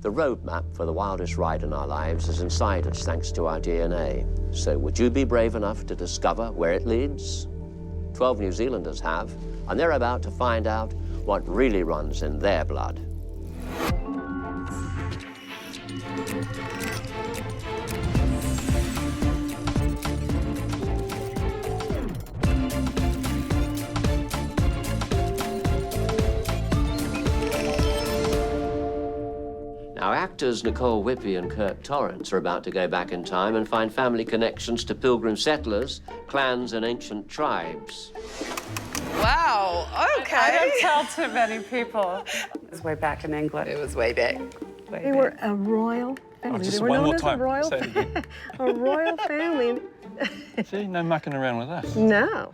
The roadmap for the wildest ride in our lives is inside us thanks to our DNA. So would you be brave enough to discover where it leads? 12 New Zealanders have, and they're about to find out what really runs in their blood. Now, actors Nicole and Kirk Torrance are about to go back in time and find family connections to Pilgrim settlers, clans, and ancient tribes. Wow, okay. I don't tell too many people. It was way back in England. It was way back. They were a royal family. just They were one known more as time. a royal, Say it again. a royal family. See, no mucking around with that. No.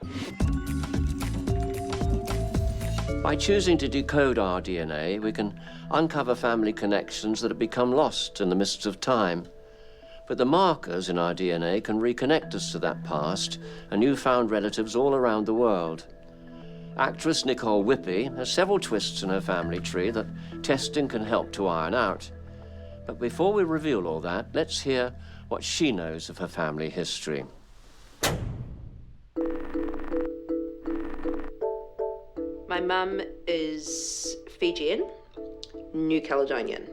By choosing to decode our DNA, we can uncover family connections that have become lost in the mists of time. But the markers in our DNA can reconnect us to that past and newfound relatives all around the world. Actress Nicole has several twists in her family tree that testing can help to iron out. But before we reveal all that, let's hear what she knows of her family history. My mum is Fijian, New Caledonian,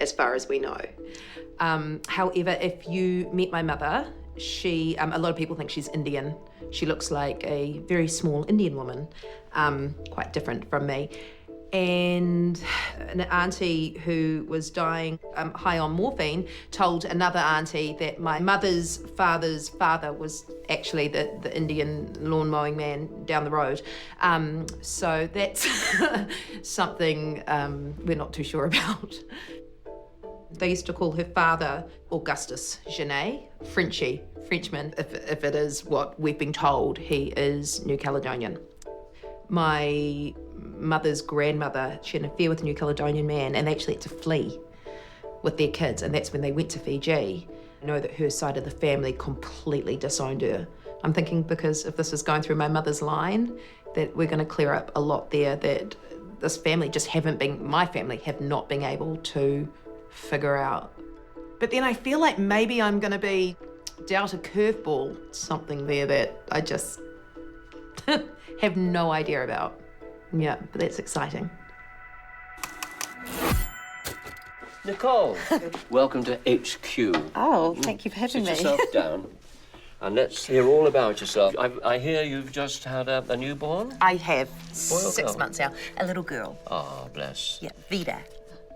as far as we know. However, if you meet my mother, she, a lot of people think she's Indian. She looks like a very small Indian woman, quite different from me. And an auntie who was dying high on morphine told another auntie that my mother's father's father was actually the Indian lawn mowing man down the road. So that's something we're not too sure about. They used to call her father Augustus Genet, Frenchman, if it is what we've been told. He is New Caledonian. My mother's grandmother, she had an affair with a New Caledonian man and they actually had to flee with their kids, and that's when they went to Fiji. I know that her side of the family completely disowned her. I'm thinking because if this is going through my mother's line, that we're going to clear up a lot there, that this family just my family have not been able to figure out. But then I feel like maybe I'm going to be dealt a curveball, something there that I just have no idea about. Yeah, but that's exciting. Nicole, welcome to HQ. Oh, thank you for having me. Sit yourself down and let's hear all about yourself. I hear you've just had a newborn? I have. Boy or 6 girl? months now. A little girl. Oh, bless. Yeah, Vida.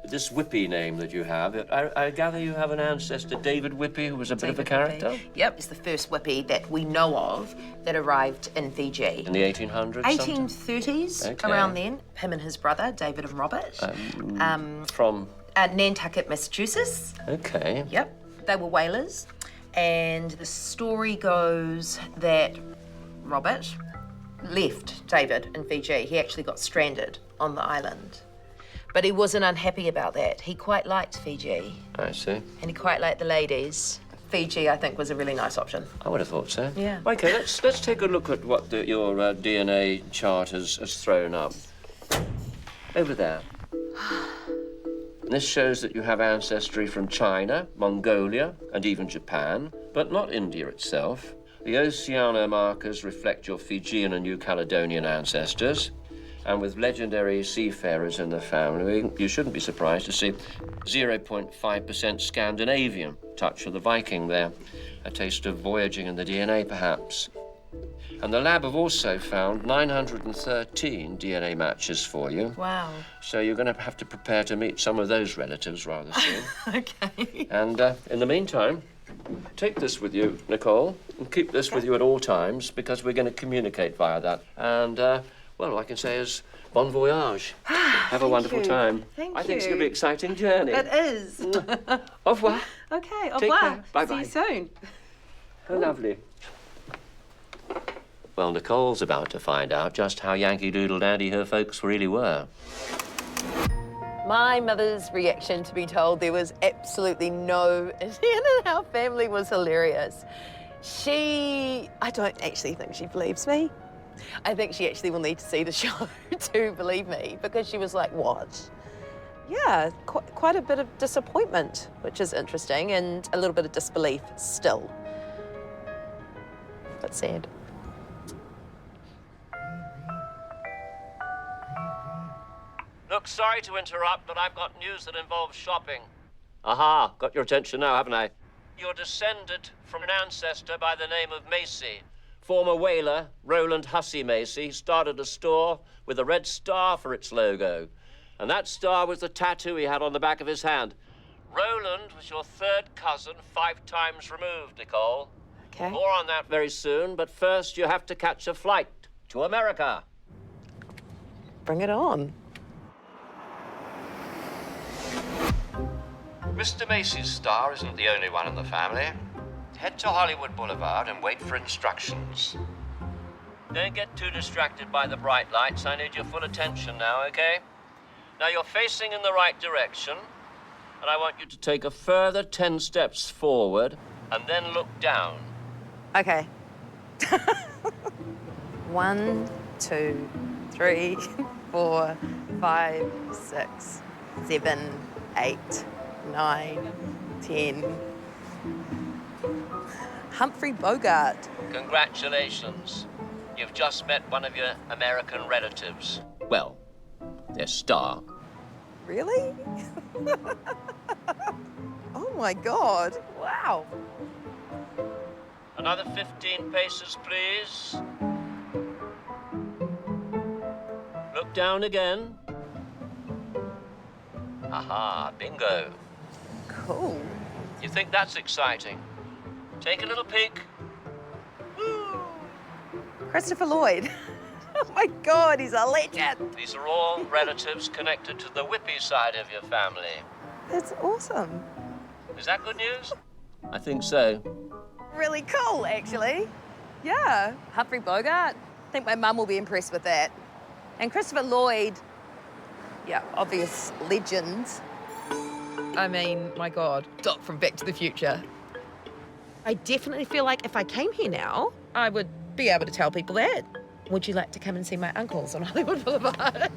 This Whippy name that you have, I gather you have an ancestor, David Whippy, who was a bit of a character? Whippy. Yep, it's the first Whippy that we know of that arrived in Fiji. In the 1800s? 1830s, Okay. around then. Him and his brother, David and Robert. From? Nantucket, Massachusetts. Okay. Yep, they were whalers. And the story goes that Robert left David in Fiji. He actually got stranded on the island. But he wasn't unhappy about that. He quite liked Fiji. I see. And he quite liked the ladies. Fiji, I think, was a really nice option. I would have thought so. Yeah. Okay, let's take a look at what your DNA chart has thrown up. Over there. This shows that you have ancestry from China, Mongolia, and even Japan, but not India itself. The Oceania markers reflect your Fijian and New Caledonian ancestors. And with legendary seafarers in the family, you shouldn't be surprised to see 0.5% Scandinavian, touch of the Viking there, a taste of voyaging in the DNA perhaps. And the lab have also found 913 DNA matches for you. Wow. So you're going to have to prepare to meet some of those relatives rather soon. Okay. And in the meantime, take this with you, Nicole, and keep this with you at all times because we're going to communicate via that. And well, all I can say is bon voyage. Have a wonderful time. Thank I think it's you. going to be an exciting journey. It is. Au revoir. Okay, au Take revoir. care. Bye-bye. See you soon. How lovely. Well, Nicole's about to find out just how Yankee Doodle Dandy her folks really were. My mother's reaction to be told there was absolutely no Indian in our family was hilarious. I don't actually think she believes me. I think she actually will need to see the show to believe me, because she was like, what? yeah, quite a bit of disappointment, which is interesting, and a little bit of disbelief still. But sad. Look, sorry to interrupt, but I've got news that involves shopping. Aha, got your attention now, haven't I? You're descended from an ancestor by the name of Macy. Former whaler, Roland Hussey Macy, started a store with a red star for its logo. And that star was the tattoo he had on the back of his hand. Roland was your third cousin 5 times removed, Nicole. Okay. More on that very soon, but first you have to catch a flight to America. Bring it on. Mr. Macy's star isn't the only one in the family. Head to Hollywood Boulevard and wait for instructions. Don't get too distracted by the bright lights. I need your full attention now, okay? Now you're facing in the right direction, and I want you to take a further 10 steps forward and then look down. Okay. 1, 2, 3, 4, 5, 6, 7, 8, 9, 10. Humphrey Bogart. Congratulations. You've just met one of your American relatives. Well, their star. Really? Oh my God. Wow. Another 15 paces, please. Look down again. Aha, bingo. Cool. You think that's exciting? Take a little peek. Christopher Lloyd. Oh my God, he's a legend. These are all relatives connected to the Whippy side of your family. That's awesome. Is that good news? I think so. Really cool, actually. Yeah. Humphrey Bogart. I think my mum will be impressed with that. And Christopher Lloyd, yeah, obvious legend. I mean, my God, Doc from Back to the Future. I definitely feel like if I came here now, I would be able to tell people that. Would you like to come and see my uncles on Hollywood Boulevard?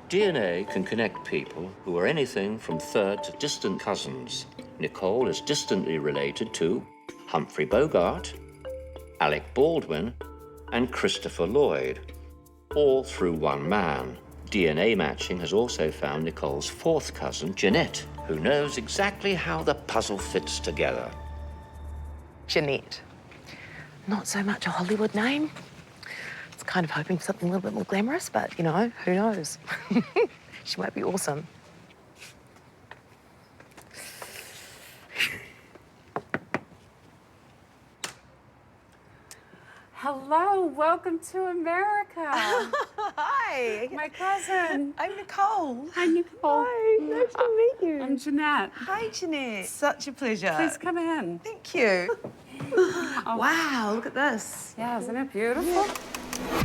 DNA can connect people who are anything from third to distant cousins. Nicole is distantly related to Humphrey Bogart, Alec Baldwin, and Christopher Lloyd, all through one man. DNA matching has also found Nicole's 4th cousin, Jeanette, who knows exactly how the puzzle fits together. Jeanette. Not so much a Hollywood name. I was kind of hoping for something a little bit more glamorous, but, you know, who knows? She might be awesome. Hello, welcome to America. Hi. My cousin. I'm Nicole. Hi, Nicole. Hi, nice to meet you. I'm Jeanette. Hi, Jeanette. Such a pleasure. Please come in. Thank you. Wow, look at this. Yeah, isn't it beautiful?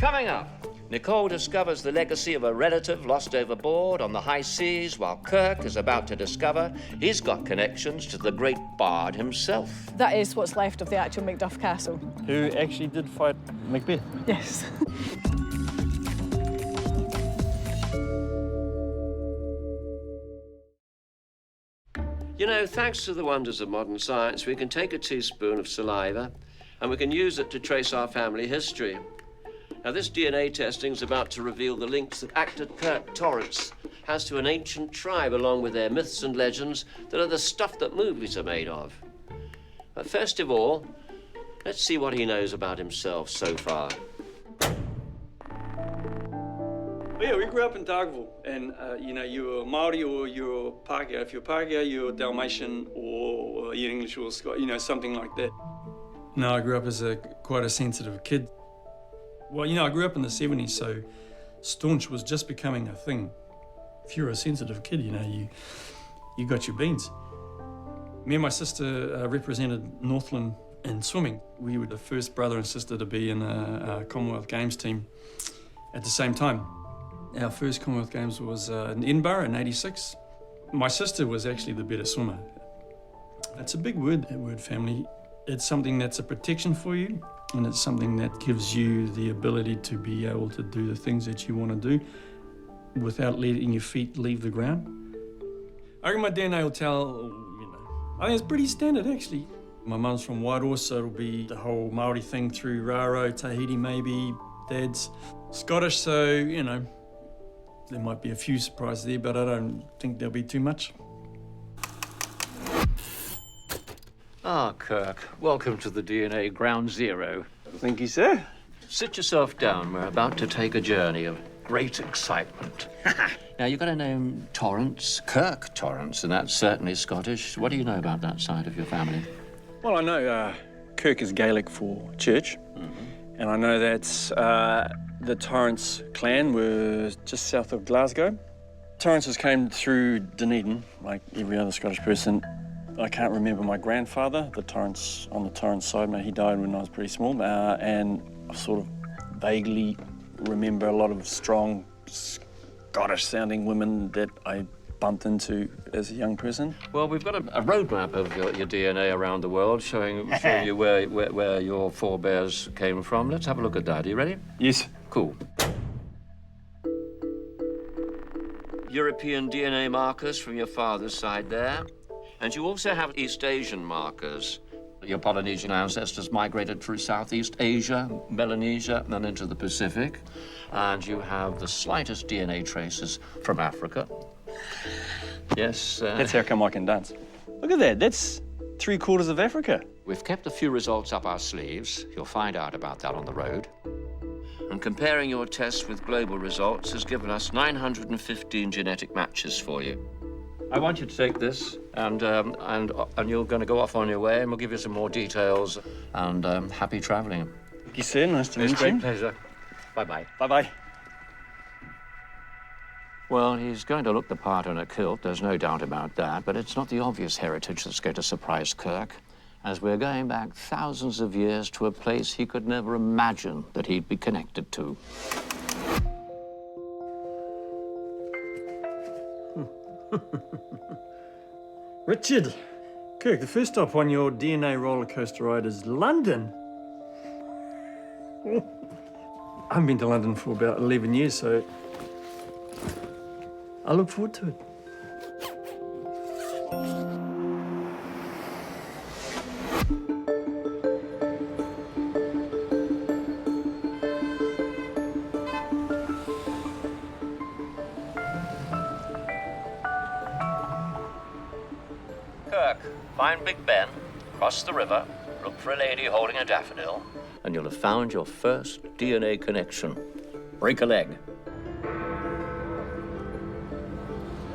Coming up, Nicole discovers the legacy of a relative lost overboard on the high seas, while Kirk is about to discover he's got connections to the great bard himself. That is what's left of the actual Macduff Castle. Who actually did fight Macbeth? Yes. You know, thanks to the wonders of modern science, we can take a teaspoon of saliva and we can use it to trace our family history. Now, this DNA testing is about to reveal the links that actor Kirk Torrance has to an ancient tribe, along with their myths and legends that are the stuff that movies are made of. But first of all, let's see what he knows about himself so far. Well, yeah, we grew up in Dargaville, and you know, you're Maori or you're Pākehā. If you're Pākehā, you're Dalmatian or you're English or Scottish, you know, something like that. No, I grew up as quite a sensitive kid. Well, you know, I grew up in the 70s, so staunch was just becoming a thing. If you're a sensitive kid, you know, you got your beans. Me and my sister represented Northland in swimming. We were the first brother and sister to be in a Commonwealth Games team at the same time. Our first Commonwealth Games was in Edinburgh in '86. My sister was actually the better swimmer. It's a big word, that word family. It's something that's a protection for you, and it's something that gives you the ability to be able to do the things that you want to do without letting your feet leave the ground. I reckon my DNA will tell, I think it's pretty standard, actually. My mum's from Whitehorse, so it'll be the whole Māori thing through Raro, Tahiti maybe. Dad's Scottish, so, there might be a few surprises there, but I don't think there'll be too much. Ah, Kirk, welcome to the DNA Ground Zero. Thank you, sir. Sit yourself down. We're about to take a journey of great excitement. Now, you've got a name Torrance, Kirk Torrance, and that's certainly Scottish. What do you know about that side of your family? Well, I know Kirk is Gaelic for church, and I know that the Torrance clan were just south of Glasgow. Torrances came through Dunedin, like every other Scottish person. I can't remember my grandfather, on the Torrance side. He died when I was pretty small, and I sort of vaguely remember a lot of strong Scottish-sounding women that I bumped into as a young person. Well, we've got a roadmap of your DNA around the world showing you where your forebears came from. Let's have a look at that. Are you ready? Yes. Cool. European DNA markers from your father's side there. And you also have East Asian markers. Your Polynesian ancestors migrated through Southeast Asia, Melanesia, and into the Pacific. And you have the slightest DNA traces from Africa. Yes. That's how come I can dance. Look at that. That's 3/4 of Africa. We've kept a few results up our sleeves. You'll find out about that on the road. And comparing your tests with global results has given us 915 genetic matches for you. I want you to take this, and you're going to go off on your way, and we'll give you some more details. And happy travelling. Thank you, sir. Nice to meet you. It's a great pleasure. Bye-bye. Bye-bye. Well, he's going to look the part in a kilt, there's no doubt about that, but it's not the obvious heritage that's going to surprise Kirk, as we're going back thousands of years to a place he could never imagine that he'd be connected to. Richard, Kirk, the first stop on your DNA roller coaster ride is London. I haven't been to London for about 11 years, so I look forward to it. Kirk, find Big Ben, cross the river, look for a lady holding a daffodil, and you'll have found your first DNA connection. Break a leg.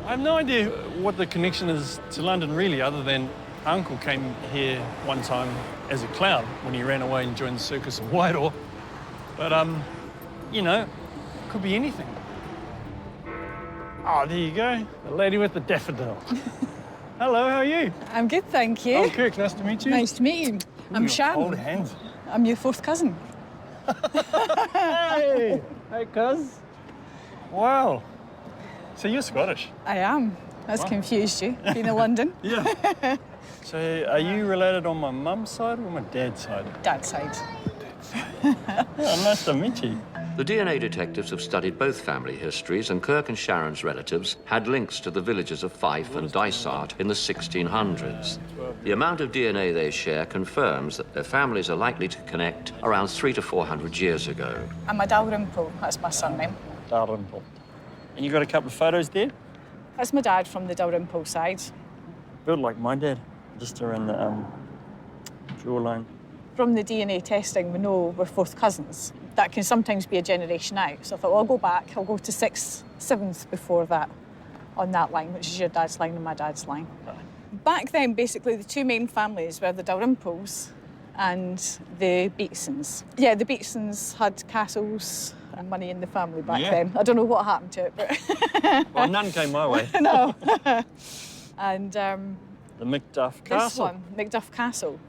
I have no idea what the connection is to London, really, other than Uncle came here one time as a clown when he ran away and joined the circus of Whitehall. But, could be anything. Oh, there you go, the lady with the daffodil. Hello, how are you? I'm good, thank you. I'm Kirk, nice to meet you. Nice to meet you. I'm Sharon. Hold hands. I'm your fourth cousin. Hey! Hey, cuz. Wow. So you're Scottish? I am. That's confused you, being in London. Yeah. So are you related on my mum's side or my dad's side? Dad's side. Yeah, nice to meet you. The DNA detectives have studied both family histories, and Kirk and Sharon's relatives had links to the villages of Fife and Dysart in the 1600s. The amount of DNA they share confirms that their families are likely to connect around 300 to 400 years ago. I'm a Dalrymple, that's my surname. Dalrymple. And you got a couple of photos there? That's my dad from the Dalrymple side. Built like my dad, just around the jawline. From the DNA testing, we know we're fourth cousins. That can sometimes be a generation out. So I thought, well, I'll go back. I'll go to 6th, 7th before that on that line, which is your dad's line and my dad's line. Back then, basically, the two main families were the Dalrymples and the Beatsons. Yeah, the Beatsons had castles and money in the family back then. I don't know what happened to it, but... Well, none came my way. No. And... the Macduff Castle. This one, Macduff Castle.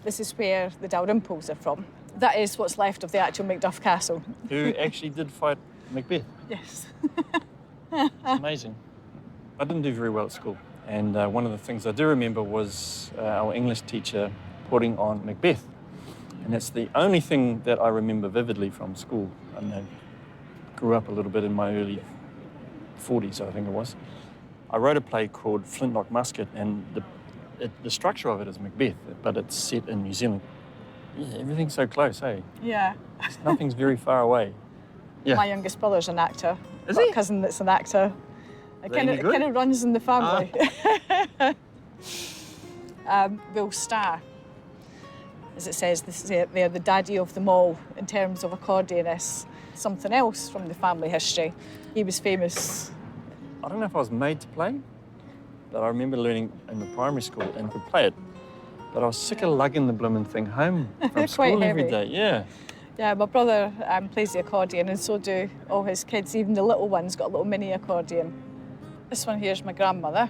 This is where the Dalrymples are from. That is what's left of the actual Macduff Castle. Who actually did fight Macbeth. Yes. It's amazing. I didn't do very well at school. And one of the things I do remember was our English teacher putting on Macbeth. And that's the only thing that I remember vividly from school. I grew up a little bit in my early 40s, I think it was. I wrote a play called Flintlock Musket, and the structure of it is Macbeth, but it's set in New Zealand. Yeah, everything's so close, eh? Yeah. Nothing's very far away. Yeah. My youngest brother's an actor. Is Got he? a cousin that's an actor. It kind of runs in the family. Will Starr, as it says, they're the daddy of them all in terms of accordionists. Something else from the family history. He was famous. I don't know if I was made to play, but I remember learning in the primary school and could play it. But I was sick of lugging the blooming thing home from school every day. Yeah. Yeah, my brother plays the accordion, and so do all his kids. Even the little one's got a little mini accordion. This one here's my grandmother,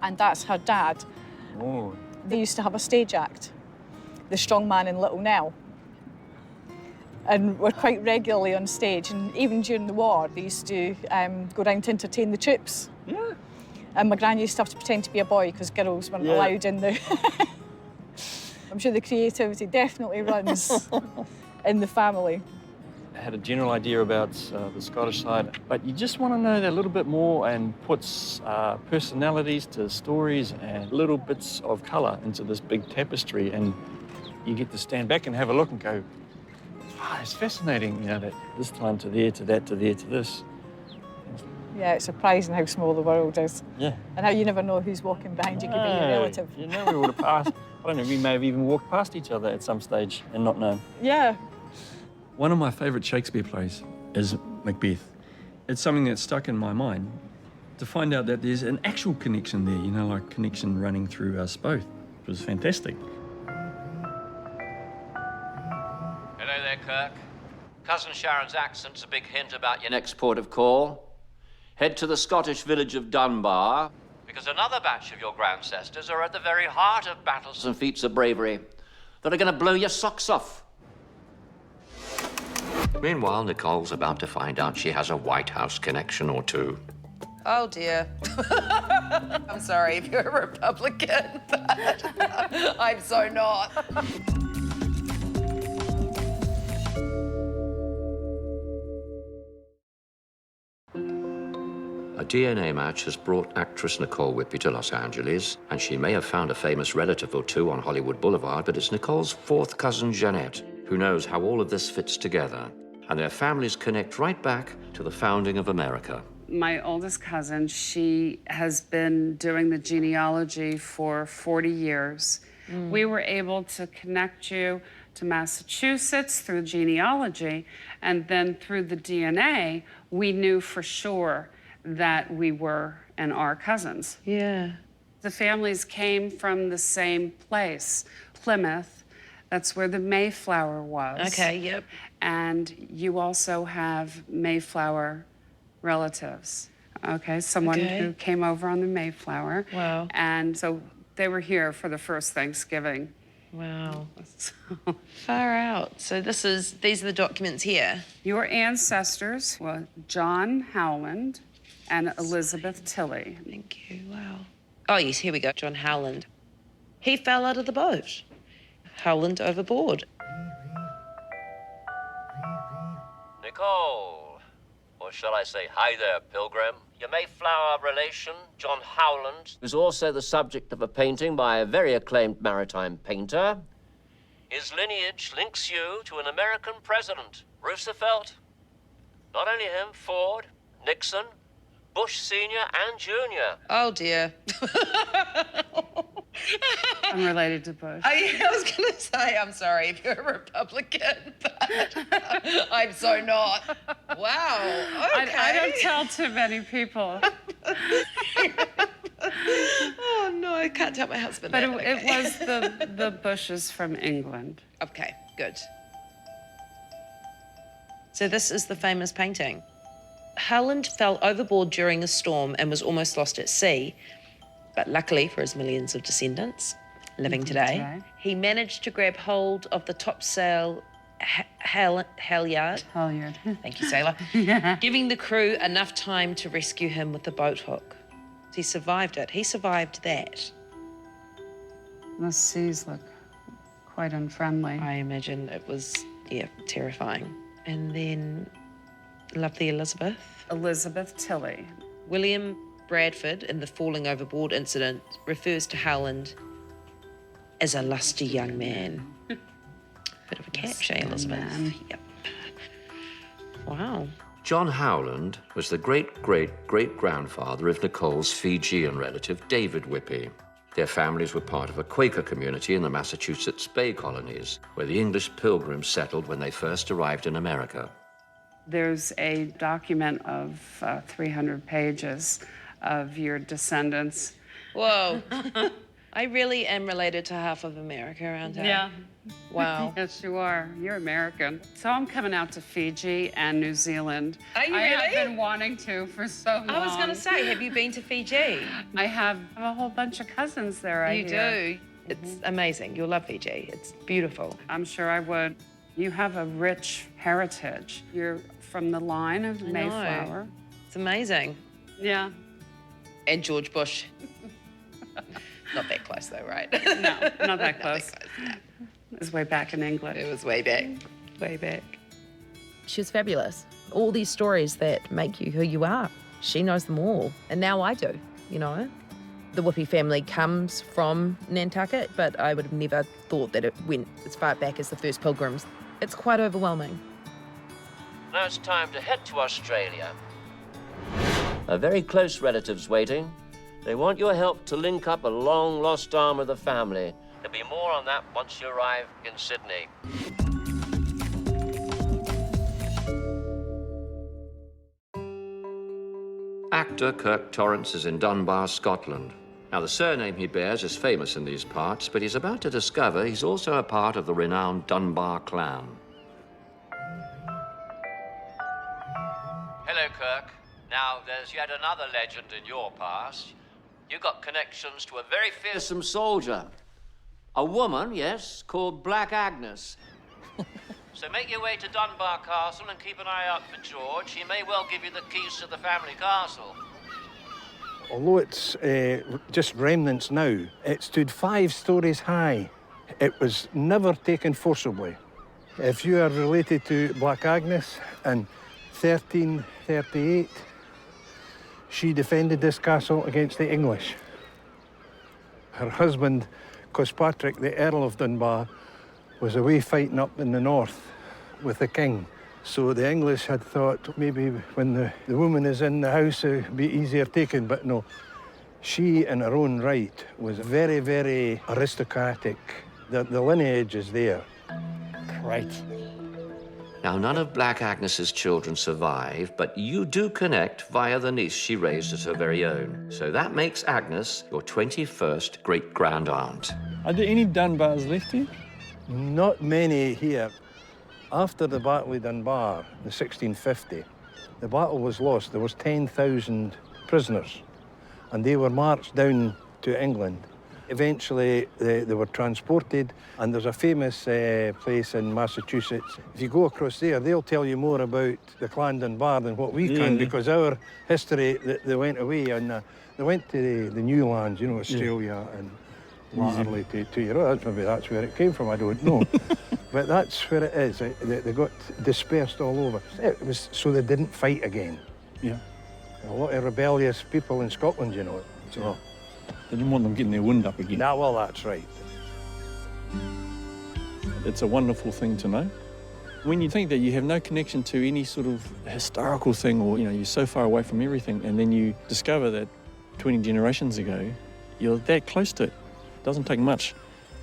and that's her dad. Oh. They used to have a stage act, The Strong Man in Little Nell. And were quite regularly on stage, and even during the war, they used to go round to entertain the troops. Yeah. And my gran used to have to pretend to be a boy because girls weren't allowed in the... I'm sure the creativity definitely runs in the family. I had a general idea about the Scottish side, but you just want to know that a little bit more and puts personalities to stories and little bits of colour into this big tapestry, and you get to stand back and have a look and go, wow, it's fascinating, you know, that this time to there, to that, to there, to this. Yeah, it's surprising how small the world is. Yeah. And how you never know who's walking behind you, could be your relative. You know, we would have passed. I don't know, we may have even walked past each other at some stage and not known. Yeah. One of my favourite Shakespeare plays is Macbeth. It's something that's stuck in my mind to find out that there's an actual connection there, you know, like connection running through us both. It was fantastic. Hello there, Kirk. Cousin Sharon's accent's a big hint about your next port of call. Head to the Scottish village of Dunbar, because another batch of your grandsesters are at the very heart of battles and feats of bravery that are going to blow your socks off. Meanwhile, Nicole's about to find out she has a White House connection or two. Oh, dear. I'm sorry if you're a Republican, but I'm so not. A DNA match has brought actress Nicole Whitby to Los Angeles, and she may have found a famous relative or two on Hollywood Boulevard, but it's Nicole's fourth cousin, Jeanette, who knows how all of this fits together. And their families connect right back to the founding of America. My oldest cousin, she has been doing the genealogy for 40 years. We were able to connect you to Massachusetts through genealogy, and then through the DNA, we knew for sure that we were and are cousins. Yeah. The families came from the same place, Plymouth. That's where the Mayflower was. Okay, yep. And you also have Mayflower relatives. Okay, someone who came over on the Mayflower. Wow. And so they were here for the first Thanksgiving. Wow. Far out. So these are the documents here. Your ancestors were John Howland and Elizabeth Tilley. Thank you. Wow. Oh, yes, here we go. John Howland. He fell out of the boat. Howland overboard. Nicole, or shall I say, hi there, Pilgrim. Your Mayflower relation, John Howland, is also the subject of a painting by a very acclaimed maritime painter. His lineage links you to an American president, Roosevelt. Not only him, Ford, Nixon, Bush Sr. and Jr. Oh, dear. I'm related to Bush. I was going to say, I'm sorry if you're a Republican, but I'm so not. Wow, okay. I don't tell too many people. Oh, no, I can't tell my husband But that. it was the Bushes from England. Okay, good. So this is the famous painting. Howland fell overboard during a storm and was almost lost at sea. But luckily for his millions of descendants living today, he managed to grab hold of the topsail halyard. Halyard. Thank you, sailor. Giving the crew enough time to rescue him with the boat hook. He survived it. He survived that. The seas look quite unfriendly. I imagine it was, yeah, terrifying. And then, lovely Elizabeth. Elizabeth Tilley. William Bradford in the falling overboard incident refers to Howland as a lusty young man. Bit of a catch, eh, Elizabeth? Yep. Wow. John Howland was the great-great-great-grandfather of Nicole's Fijian relative, David Whippy. Their families were part of a Quaker community in the Massachusetts Bay Colonies, where the English Pilgrims settled when they first arrived in America. There's a document of 300 pages of your descendants. Whoa. I really am related to half of America around here. Yeah. Wow. Yes, you are. You're American. So I'm coming out to Fiji and New Zealand. Are you I really? have been wanting to for so long. I was going to say, have you been to Fiji? I have a whole bunch of cousins there, I You hear. do. It's amazing. You'll love Fiji. It's beautiful. I'm sure I would. You have a rich heritage. You're from the line of Mayflower. It's amazing. Yeah. And George Bush. Not that close, though, right? No, not that close. It was way back in England. It was way back. Way back. She was fabulous. All these stories that make you who you are. She knows them all. And now I do, you know. The Whippy family comes from Nantucket, but I would have never thought that it went as far back as the first Pilgrims. It's quite overwhelming. Now it's time to head to Australia. A very close relative's waiting. They want your help to link up a long-lost arm of the family. There'll be more on that once you arrive in Sydney. Actor Kirk Torrance is in Dunbar, Scotland. Now, the surname he bears is famous in these parts, but he's about to discover he's also a part of the renowned Dunbar clan. Hello, Kirk. Now, there's yet another legend in your past. You got connections to a very fearsome soldier. A woman, yes, called Black Agnes. So make your way to Dunbar Castle and keep an eye out for George. He may well give you the keys to the family castle. Although it's just remnants now, it stood 5 stories high. It was never taken forcibly. If you are related to Black Agnes, in 1338, she defended this castle against the English. Her husband, Cospatrick, the Earl of Dunbar, was away fighting up in the north with the king. So the English had thought maybe when the woman is in the house, it would be easier taken, but no. She, in her own right, was very, very aristocratic. The lineage is there. Great. Now, none of Black Agnes's children survive, but you do connect via the niece she raised as her very own. So that makes Agnes your 21st great-grand-aunt. Are there any Dunbars left here? Not many here. After the Battle of Dunbar, in 1650, the battle was lost. There was 10,000 prisoners, and they were marched down to England. Eventually, they were transported, and there's a famous place in Massachusetts. If you go across there, they'll tell you more about the Clan Dunbar than what we can, because our history, they went away, and they went to the new lands, you know, Australia and latterly to Europe. Maybe that's where it came from, I don't know. But that's where it is. They got dispersed all over. It was so they didn't fight again. Yeah. A lot of rebellious people in Scotland, you know. So. Yeah. They didn't want them getting their wind up again. Nah, well, that's right. It's a wonderful thing to know. When you think that you have no connection to any sort of historical thing, or, you know, you're so far away from everything, and then you discover that 20 generations ago, you're that close to it. It doesn't take much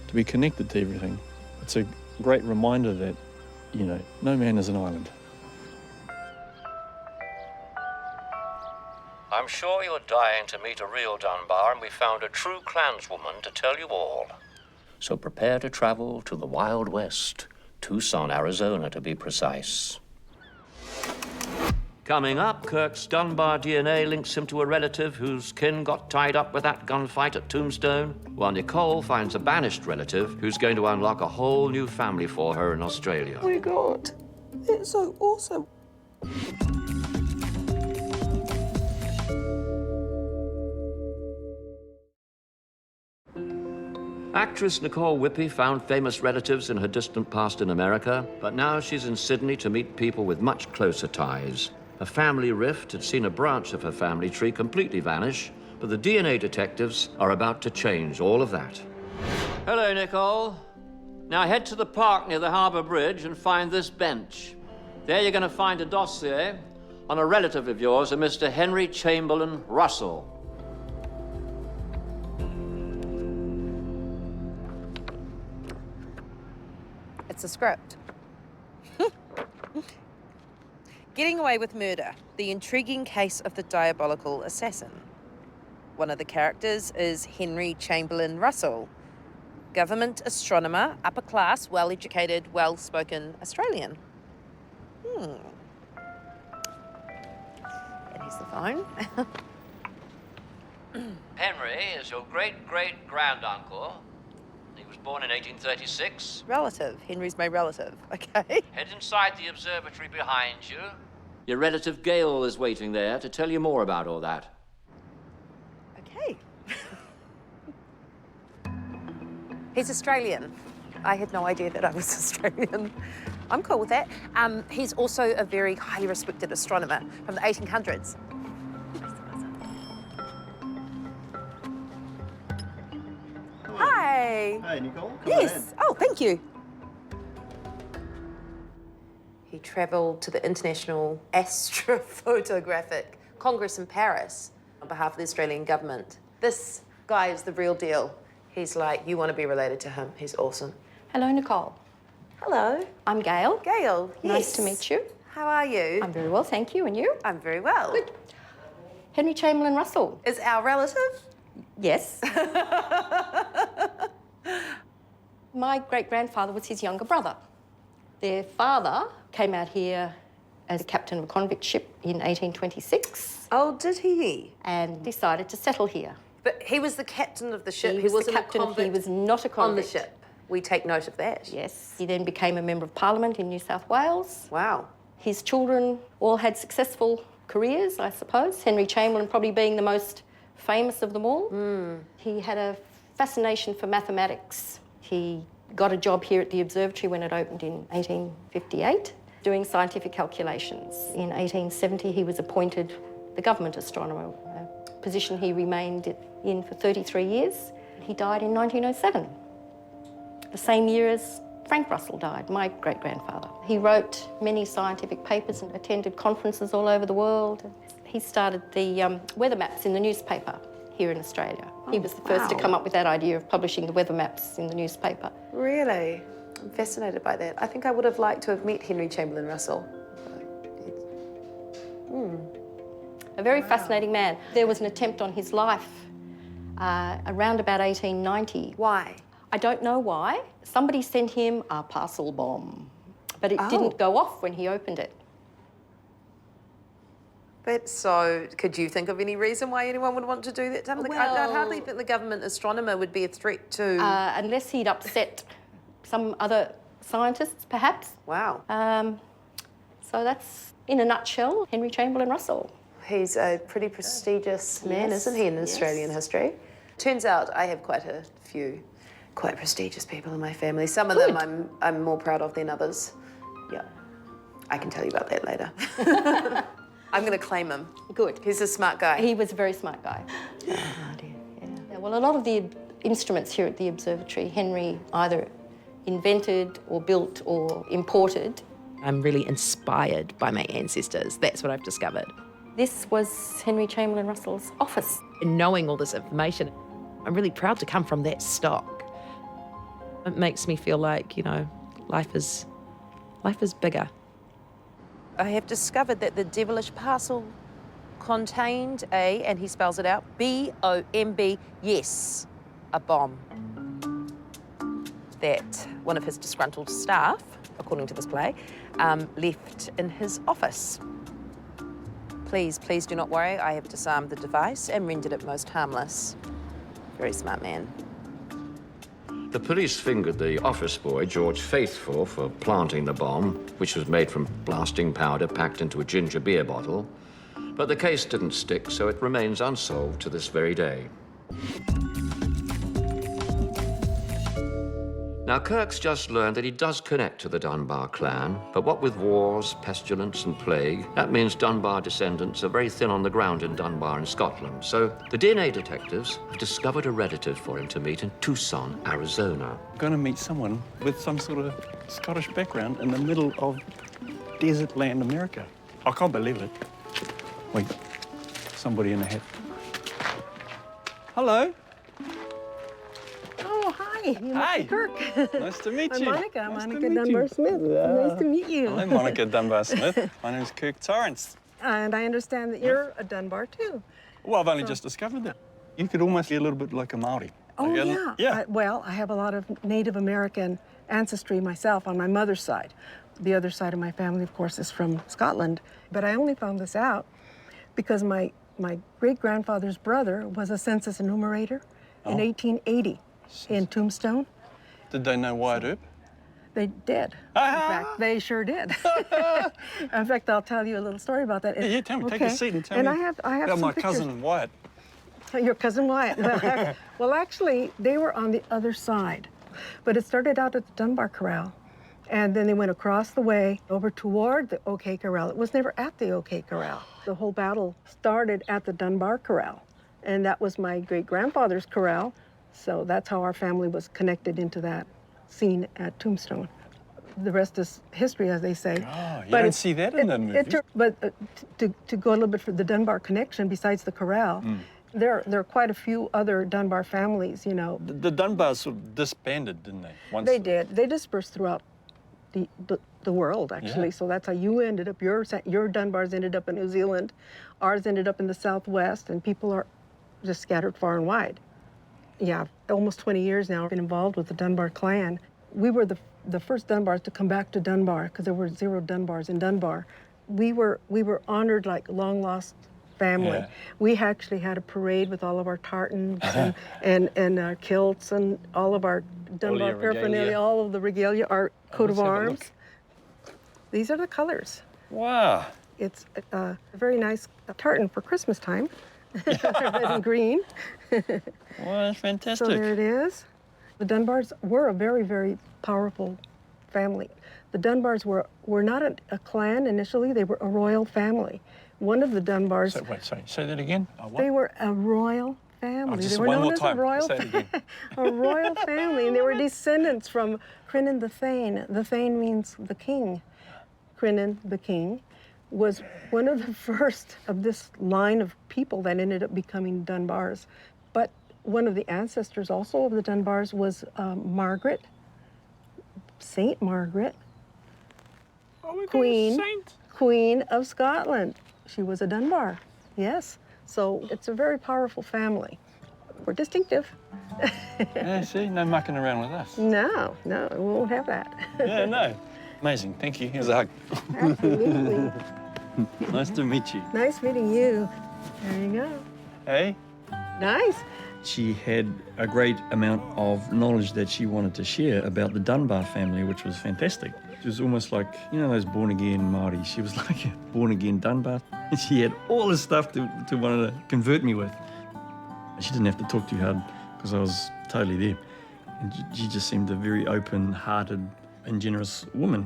to be connected to everything. It's a great reminder that, you know, no man is an island. I'm sure you're dying to meet a real Dunbar, and we found a true clanswoman to tell you all. So prepare to travel to the Wild West, Tucson, Arizona, to be precise. Coming up, Kirk's Dunbar DNA links him to a relative whose kin got tied up with that gunfight at Tombstone, while Nicole finds a banished relative who's going to unlock a whole new family for her in Australia. Oh my God, it's so awesome. Actress Nicole Whippy found famous relatives in her distant past in America, but now she's in Sydney to meet people with much closer ties. A family rift had seen a branch of her family tree completely vanish, but the DNA detectives are about to change all of that. Hello, Nicole. Now head to the park near the Harbour Bridge and find this bench. There you're going to find a dossier on a relative of yours, a Mr. Henry Chamberlain Russell. It's a script. Getting away with murder, the intriguing case of the diabolical assassin. One of the characters is Henry Chamberlain Russell, government astronomer, upper class, well-educated, well-spoken Australian. And here's the phone. Henry is your great-great-granduncle. He was born in 1836. Relative. Henry's my relative. Okay. Head inside the observatory behind you. Your relative Gail is waiting there to tell you more about all that. Okay. He's Australian. I had no idea that I was Australian. I'm cool with that. He's also a very highly respected astronomer from the 1800s. Hi. Hey, Nicole. Yes. Oh, thank you. He travelled to the International Astrophotographic Congress in Paris on behalf of the Australian government. This guy is the real deal. He's like, you want to be related to him. He's awesome. Hello, Nicole. Hello. I'm Gail. Gail, yes. Nice to meet you. How are you? I'm very well, thank you. And you? I'm very well. Good. Henry Chamberlain Russell. Is our relative? Yes. My great-grandfather was his younger brother. Their father came out here as a captain of a convict ship in 1826. Oh, did he? And decided to settle here. But he was the captain of the ship. He was wasn't the captain. a convict He was not a convict. on the ship. We take note of that. Yes. He then became a member of Parliament in New South Wales. Wow. His children all had successful careers, I suppose. Henry Chamberlain probably being the most famous of them all. He had a fascination for mathematics. He got a job here at the observatory when it opened in 1858, doing scientific calculations. In 1870, he was appointed the government astronomer, a position he remained in for 33 years. He died in 1907, the same year as Frank Russell died, my great-grandfather. He wrote many scientific papers and attended conferences all over the world. He started the weather maps in the newspaper here in Australia. He was the first to come up with that idea of publishing the weather maps in the newspaper. Really? I'm fascinated by that. I think I would have liked to have met Henry Chamberlain Russell. A very fascinating man. There was an attempt on his life around about 1890. Why? I don't know why. Somebody sent him a parcel bomb, but it didn't go off when he opened it. But so, could you think of any reason why anyone would want to do that to him? I'd hardly think the government astronomer would be a threat to... unless he'd upset some other scientists, perhaps. Wow. So that's, in a nutshell, Henry Chamberlain Russell. He's a pretty prestigious man, isn't he, in Australian history? Turns out I have quite a few quite prestigious people in my family. Some of them I'm more proud of than others. Yeah. I can tell you about that later. I'm going to claim him. Good. He's a smart guy. He was a very smart guy. Oh, dear. Yeah, well, a lot of the instruments here at the observatory, Henry either invented or built or imported. I'm really inspired by my ancestors. That's what I've discovered. This was Henry Chamberlain Russell's office. And knowing all this information, I'm really proud to come from that stock. It makes me feel like, you know, life is bigger. I have discovered that the devilish parcel contained a, and he spells it out, B-O-M-B, yes, a bomb. That one of his disgruntled staff, according to this play, left in his office. Please do not worry, I have disarmed the device and rendered it most harmless. Very smart man. The police fingered the office boy, George Faithful, for planting the bomb, which was made from blasting powder packed into a ginger beer bottle. But the case didn't stick, so it remains unsolved to this very day. Now, Kirk's just learned that he does connect to the Dunbar clan, but what with wars, pestilence, and plague, that means Dunbar descendants are very thin on the ground in Dunbar in Scotland. So the DNA detectives have discovered a relative for him to meet in Tucson, Arizona. I'm going to meet someone with some sort of Scottish background in the middle of desert land America. I can't believe it. Wait, somebody in a hat. Hello. Oh, hi. You must Hi. be Kirk. Nice to meet I'm you. Monica. Nice to Monica meet Dunbar you. Smith. Nice to meet you. Hello, Monica Dunbar Smith. My name's Kirk Torrance. And I understand that you're a Dunbar too. Well, I've only just discovered that. You could almost be a little bit like a Maori. Oh, Like yeah. Yeah. Well, I have a lot of Native American ancestry myself on my mother's side. The other side of my family, of course, is from Scotland. But I only found this out because my great-grandfather's brother was a census enumerator in 1880 in Tombstone. Did they know Wyatt Earp? They did. In fact, they sure did. In fact, I'll tell you a little story about that. Yeah, tell me. Take a seat and tell me I have about some my pictures. cousin Wyatt. Your cousin Wyatt. Well, actually, they were on the other side. But it started out at the Dunbar Corral. And then they went across the way over toward the OK Corral. It was never at the OK Corral. The whole battle started at the Dunbar Corral. And that was my great-grandfather's corral. So that's how our family was connected into that scene at Tombstone. The rest is history, as they say. Oh, you don't see that in the movies. But to go a little bit for the Dunbar connection, besides the corral, there are quite a few other Dunbar families, you know. The Dunbars sort of disbanded, didn't they? They did. They dispersed throughout the world, actually. Yeah. So that's how you ended up. Your Dunbars ended up in New Zealand. Ours ended up in the Southwest, and people are just scattered far and wide. Yeah, almost 20 years now I've been involved with the Dunbar clan. We were the first Dunbars to come back to Dunbar because there were 0 Dunbars in Dunbar. We were honored like long-lost family. Yeah. We actually had a parade with all of our tartans and our kilts and all of our Dunbar your paraphernalia, regalia. all of the regalia, our coat let's of have a arms. look. These are the colors. Wow. It's a very nice tartan for Christmas time. Red and green. Well, that's fantastic. So there it is. The Dunbars were a very, very powerful family. The Dunbars were not a clan initially, they were a royal family. One of the Dunbars, Sorry, say that again. they were a royal family. just They were one known more as time. a royal, Say it again. a royal family, and they were descendants from Crinan the Thane. The Thane means the king. Crinan the king was one of the first of this line of people that ended up becoming Dunbars. But one of the ancestors also of the Dunbars was Margaret, Saint Margaret, Queen of Scotland. She was a Dunbar, yes. So it's a very powerful family. We're distinctive. Yeah, see, no mucking around with us. No, we won't have that. Yeah, no. Amazing, thank you. Here's a hug. Absolutely. Nice to meet you. Nice meeting you. There you go. Hey? Nice. She had a great amount of knowledge that she wanted to share about the Dunbar family, which was fantastic. She was almost like, you know, those born-again Māori. She was like a born-again Dunbar. And she had all this stuff to want to convert me with. She didn't have to talk too hard because I was totally there. And she just seemed a very open-hearted and generous woman.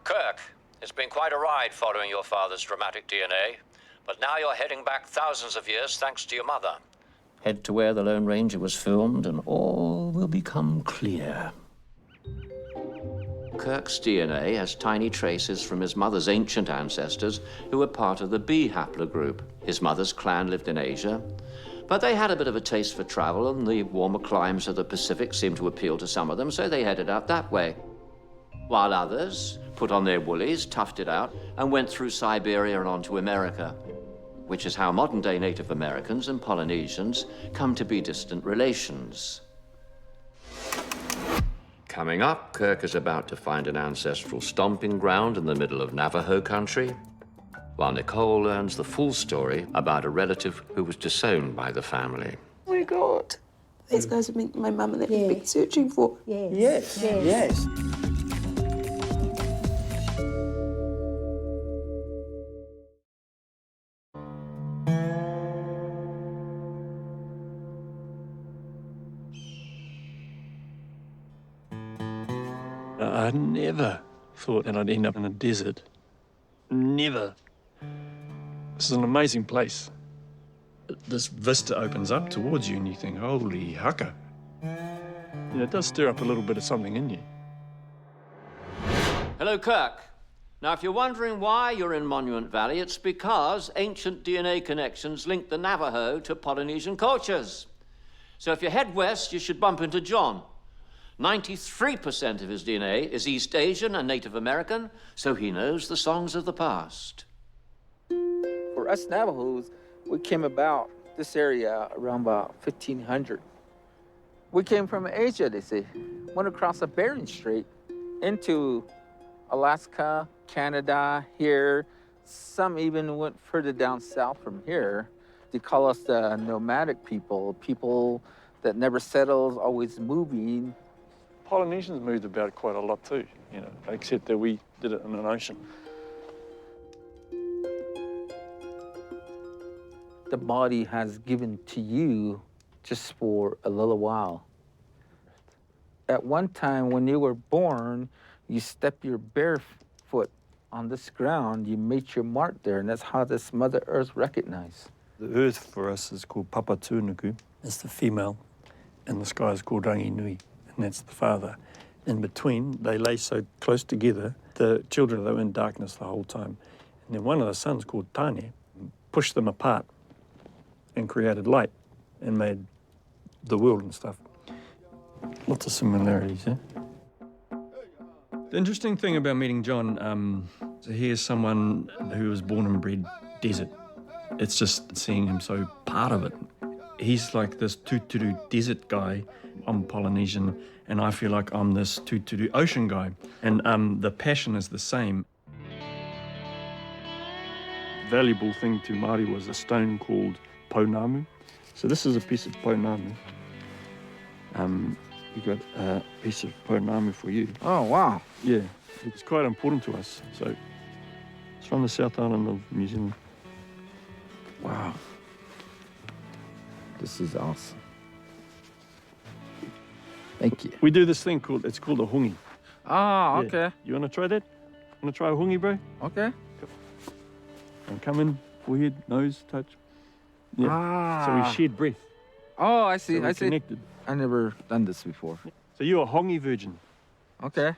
Kirk, it's been quite a ride following your father's dramatic DNA, but now you're heading back thousands of years thanks to your mother. Head to where The Lone Ranger was filmed and all will become clear. Kirk's DNA has tiny traces from his mother's ancient ancestors who were part of the B haplogroup. His mother's clan lived in Asia, but they had a bit of a taste for travel and the warmer climes of the Pacific seemed to appeal to some of them, so they headed out that way. While others put on their woolies, toughed it out, and went through Siberia and on to America, which is how modern-day Native Americans and Polynesians come to be distant relations. Coming up, Kirk is about to find an ancestral stomping ground in the middle of Navajo country, while Nicole learns the full story about a relative who was disowned by the family. Oh my God. These guys are making my mum and they've been searching for. Yes. I never thought that I'd end up in a desert. Never. This is an amazing place. This vista opens up towards you and you think, holy haka. You know, it does stir up a little bit of something in you. Hello, Kirk. Now, if you're wondering why you're in Monument Valley, it's because ancient DNA connections link the Navajo to Polynesian cultures. So if you head west, you should bump into John. 93% of his DNA is East Asian and Native American, so he knows the songs of the past. For us Navajos, we came about this area around about 1500. We came from Asia, they say. Went across the Bering Strait into Alaska, Canada, here. Some even went further down south from here. They call us the nomadic people that never settles, always moving. Polynesians moved about quite a lot too, you know, except that we did it in an ocean. The body has given to you just for a little while. At one time when you were born, you step your bare foot on this ground, you made your mark there, and that's how this Mother Earth recognized. The earth for us is called Papa Tūnuku. It's the female, and the sky is called Rangi Nui, and that's the father. In between, they lay so close together, the children, they were in darkness the whole time. And then one of the sons, called Tane, pushed them apart and created light and made the world and stuff. Lots of similarities, eh? The interesting thing about meeting John, so he is someone who was born and bred desert. It's just seeing him so part of it. He's like this Tūturu desert guy. I'm Polynesian, and I feel like I'm this Tūturu ocean guy. And the passion is the same. Valuable thing to Māori was a stone called pounamu. So this is a piece of pounamu. We've got a piece of pounamu for you. Oh, wow. Yeah, it's quite important to us. So it's from the South Island of New Zealand. Wow. This is awesome. Thank you. We do this thing called, it's called a hungi. Ah, Yeah. okay. You want to try that? Want to try a hungi, bro? Okay. And come in, forehead, nose, touch. Yeah. Ah. So we shared breath. Oh, I see, So we're I see. connected. I never done this before. So you're a hongi virgin. Okay.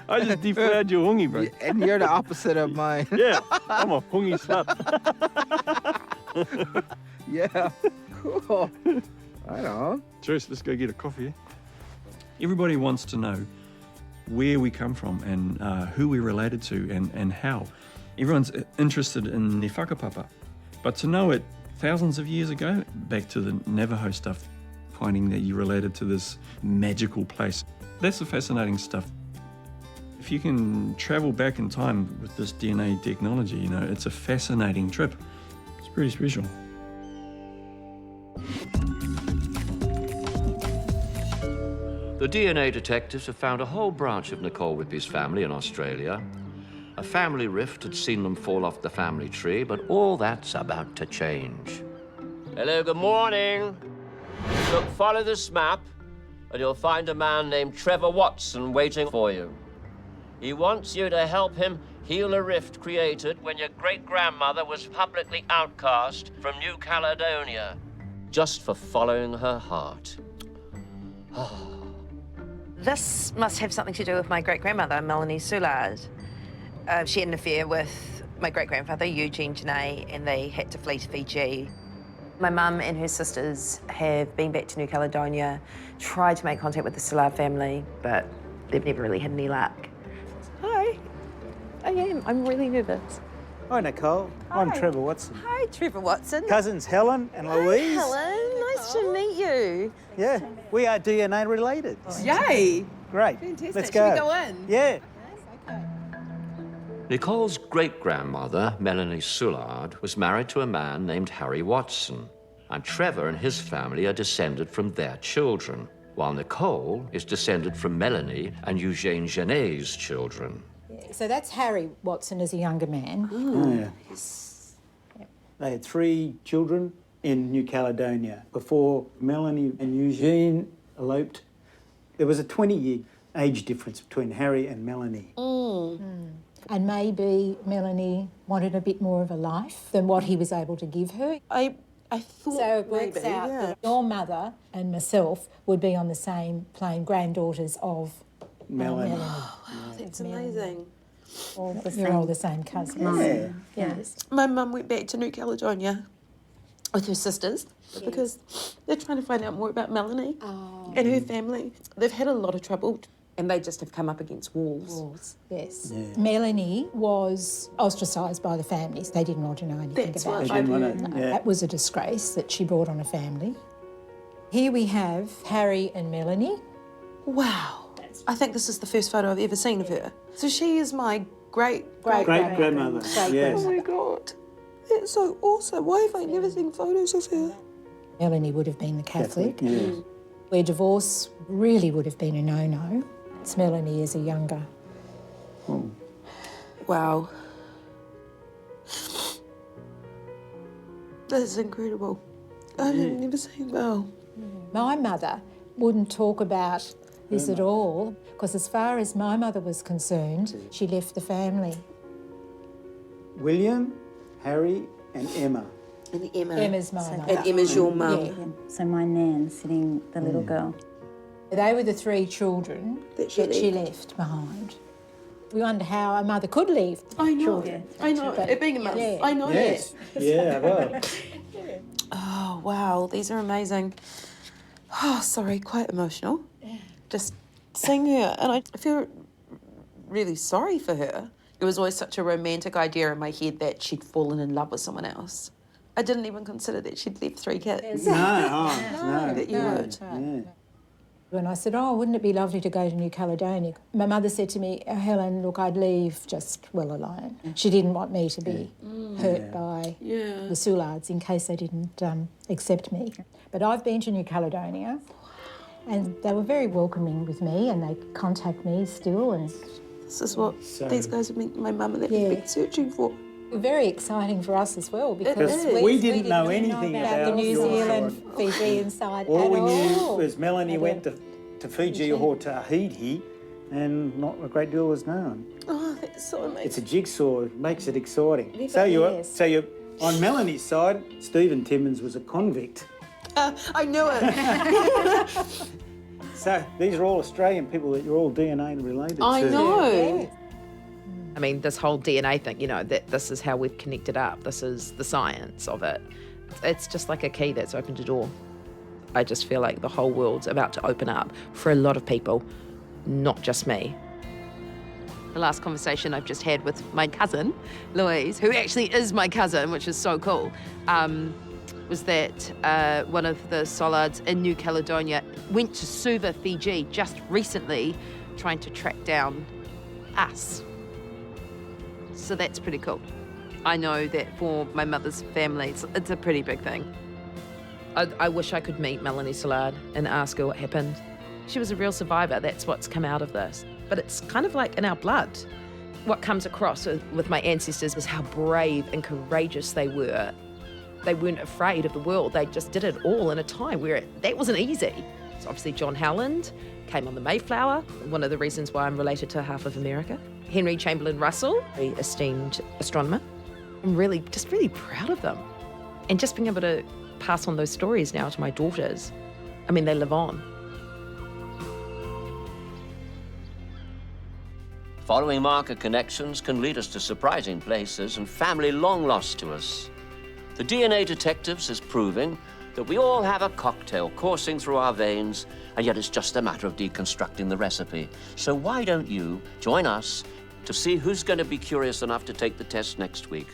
I just deflowered your hongi, bro. And you're the opposite of mine. Yeah, I'm a hongi slut. Yeah, cool. Right on. Cheers, let's go get a coffee. Eh? Everybody wants to know where we come from and who we're related to and how. Everyone's interested in their whakapapa. But to know it thousands of years ago, back to the Navajo stuff, finding that you're related to this magical place, that's the fascinating stuff. If you can travel back in time with this DNA technology, you know, it's a fascinating trip. It's pretty special. The DNA detectives have found a whole branch of Nicole Whippy's family in Australia. A family rift had seen them fall off the family tree, but all that's about to change. Hello, good morning. Look, follow this map, and you'll find a man named Trevor Watson waiting for you. He wants you to help him heal a rift created when your great-grandmother was publicly outcast from New Caledonia, just for following her heart. This must have something to do with my great-grandmother, Melanie Soulard. She had an affair with my great-grandfather, Eugene Janae, and they had to flee to Fiji. My mum and her sisters have been back to New Caledonia, tried to make contact with the Soulard family, but they've never really had any luck. Hi. I am. I'm really nervous. Hi, Nicole. Hi. I'm Trevor Watson. Hi, Trevor Watson. Cousins Helen and Louise. Helen, nice to meet you. Yeah, we are DNA related. Yay. Great. Fantastic. Let's go. Should we go in? Yeah. Nicole's great-grandmother, Melanie Soulard, was married to a man named Harry Watson, and Trevor and his family are descended from their children, while Nicole is descended from Melanie and Eugene Janae's children. So that's Harry Watson as a younger man. Oh, yeah. They had 3 children in New Caledonia. Before Melanie and Eugene eloped, There was a 20-year age difference between Harry and Melanie. And maybe Melanie wanted a bit more of a life than what he was able to give her. I thought so it works maybe, out yeah. that your mother and myself would be on the same plane, granddaughters of Melanie. Wow, that's amazing. You're all the same cousins. Yes. My mum went back to New Caledonia with her sisters because they're trying to find out more about Melanie and her family. They've had a lot of trouble and they just have come up against walls. Yes. Yeah. Melanie was ostracised by the families. They didn't want to know anything That's about what her. I They didn't heard. want to, yeah. That was a disgrace that she brought on a family. Here we have Harry and Melanie. Wow. I think this is the first photo I've ever seen of her. So she is my Great-grandmother, yes. Oh my God. That's so awesome. Why have I never seen photos of her? Melanie would have been the Catholic. Yes. Where divorce really would have been a no-no. It's Melanie as a younger. Wow. That is incredible. I've never seen, wow. My mother wouldn't talk about this at all, because as far as my mother was concerned, she left the family. William, Harry and Emma. And Emma. Emma's my mother. And Emma's your mum. Yeah. So my nan sitting the little girl. They were the 3 children that she left behind. We wonder how a mother could leave I know. children. I know. But- It being a mum. Yeah. I know Yes. that. Yeah, well. Oh, wow. These are amazing. Oh, sorry. Quite emotional. Just seeing her. And I feel really sorry for her. It was always such a romantic idea in my head that she'd fallen in love with someone else. I didn't even consider that she'd left 3 kids. No. That you would. Yeah. When I said, oh, wouldn't it be lovely to go to New Caledonia? My mother said to me, oh, Helen, look, I'd leave just well alone. She didn't want me to be hurt by the Soulards in case they didn't accept me. But I've been to New Caledonia and they were very welcoming with me and they contact me still. And this is what these guys have been, my mum and that have been searching for. Very exciting for us as well because we didn't know anything about the New your Zealand, side. Fijian side All at we knew all. was Melanie went to Fiji or Tahiti and not a great deal was known. Oh, that's so amazing. It's a jigsaw, it makes it exciting. Yes. So you're on Melanie's side, Stephen Timmins was a convict. I knew it. So these are all Australian people that you're all DNA related to. I know. I mean, this whole DNA thing, you know, that this is how we've connected up. This is the science of it. It's just like a key that's opened a door. I just feel like the whole world's about to open up for a lot of people, not just me. The last conversation I've just had with my cousin, Louise, who actually is my cousin, which is so cool, was that one of the Soulards in New Caledonia went to Suva, Fiji, just recently, trying to track down us. So that's pretty cool. I know that for my mother's family, it's a pretty big thing. I wish I could meet Melanie Soulard and ask her what happened. She was a real survivor. That's what's come out of this. But it's kind of like in our blood. What comes across with my ancestors is how brave and courageous they were. They weren't afraid of the world. They just did it all in a time where that wasn't easy. So obviously John Howland came on the Mayflower, one of the reasons why I'm related to half of America. Henry Chamberlain Russell, a esteemed astronomer. I'm really proud of them. And just being able to pass on those stories now to my daughters. I mean, they live on. Following marker connections can lead us to surprising places and family long lost to us. The DNA Detectives is proving that we all have a cocktail coursing through our veins, and yet it's just a matter of deconstructing the recipe. So why don't you join us to see who's going to be curious enough to take the test next week?